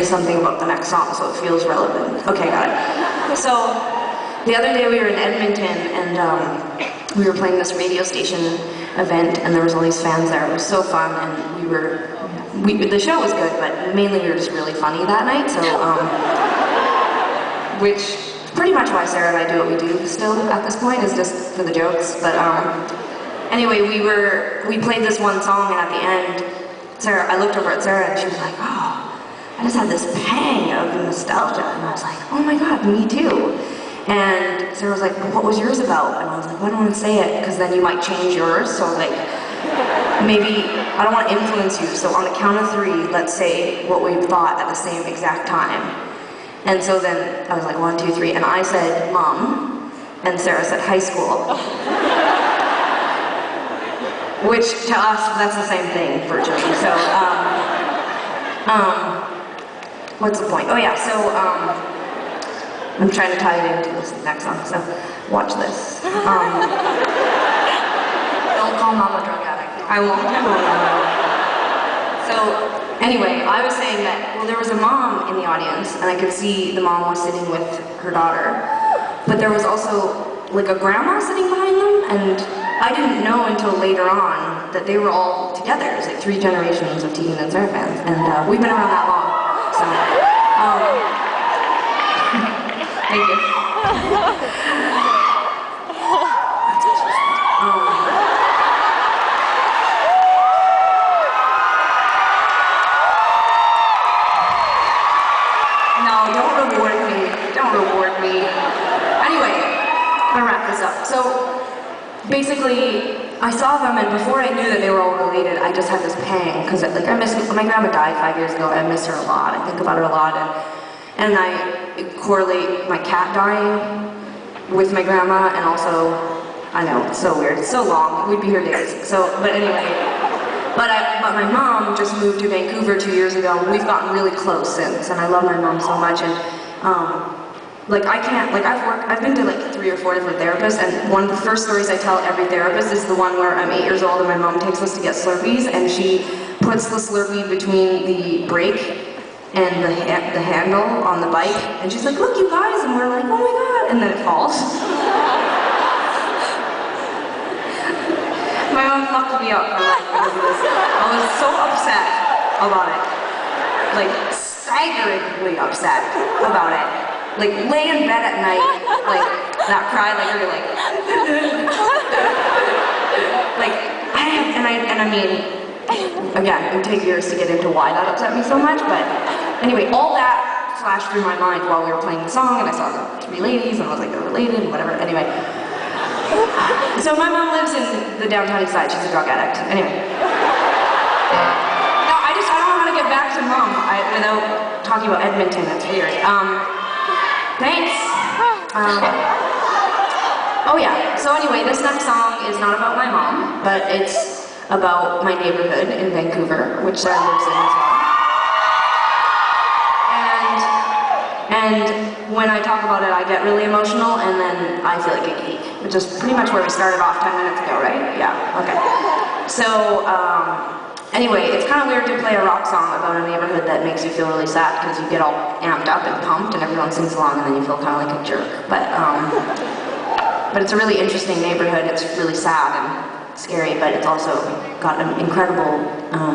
something about the next song, so it feels relevant. Okay, got it. So, the other day we were in Edmonton, and we were playing this radio station event, and there was all these fans there. It was so fun, and the show was good, but mainly we were just really funny that night, so, which is pretty much why Sarah and I do what we do still at this point, is just for the jokes, but anyway, we played this one song, and at the end, I looked over at Sarah, and she was like, oh, I just had this pang of nostalgia, and I was like, oh my god, me too. And Sarah was like, well, what was yours about? And I was like, well, I don't want to say it, because then you might change yours, so like, maybe, I don't want to influence you, so on the count of 3, let's say what we thought at the same exact time. And so then, I was like, 1, 2, 3, and I said, Mom, and Sarah said, high school. Which, to us, that's the same thing, virtually, so, what's the point? Oh yeah, so, I'm trying to tie it into this next song, so watch this. Don't call Mom a drug addict. I won't. So, anyway, I was saying that, well, there was a mom in the audience, and I could see the mom was sitting with her daughter, but there was also, like, a grandma sitting behind them, and I didn't know until later on that they were all together. It was like 3 generations of Tegan and Sarah fans, and we've been around that long, so, thank you. No, don't reward me. Don't reward me. Anyway, I'm gonna wrap this up. So, basically, I saw them, and before I knew that they were all related, I just had this pang, because like, my grandma died 5 years ago, and I miss her a lot. I think about her a lot, and I correlate my cat dying with my grandma, and also, I know, it's so weird, it's so long, we'd be here days. So, but anyway, but my mom just moved to Vancouver 2 years ago, and we've gotten really close since, and I love my mom so much, and like I can't, like I've been to like 3 or 4 different therapists, and one of the first stories I tell every therapist is the one where I'm 8 years old and my mom takes us to get Slurpees, and she puts the Slurpee between the brake and the handle on the bike, and she's like, look you guys, and we're like, oh my god, and then it falls. My mom fucked me up for life because of this. I was so upset about it. Like, staggeringly upset about it. Like, lay in bed at night, like, not cry, like, you're like, like, I mean, again, it would take years to get into why that upset me so much, but anyway, all that flashed through my mind while we were playing the song, and I saw the 3 ladies, and I was like, they're related, and whatever, anyway. So my mom lives in the downtown east side, she's a drug addict, anyway. Now, I don't know how to get back to Mom without talking about Edmonton, that's weird. Thanks. Oh yeah, so anyway, this next song is not about my mom, but it's about my neighborhood in Vancouver, which Sarah lives in as well. And when I talk about it, I get really emotional, and then I feel like a geek, which is pretty much where we started off 10 minutes ago, right? Yeah, okay. So, anyway, it's kind of weird to play a rock song about a neighborhood that makes you feel really sad, because you get all amped up and pumped, and everyone sings along, and then you feel kind of like a jerk. But it's a really interesting neighborhood. It's really sad and scary, but it's also got an incredible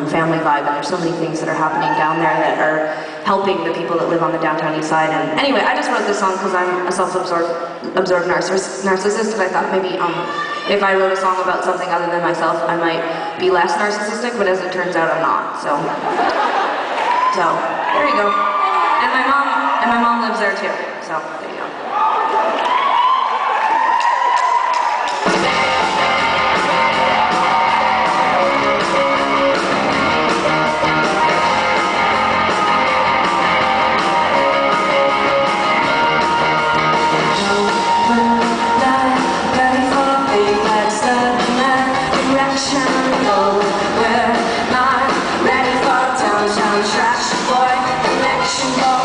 family vibe, and there's so many things that are happening down there that are helping the people that live on the downtown east side. And anyway, I just wrote this song because I'm a self-absorbed narcissist, and I thought maybe if I wrote a song about something other than myself, I might be less narcissistic, but as it turns out, I'm not. So there you go. And my mom lives there too. So there you go. Trash boy, election boy.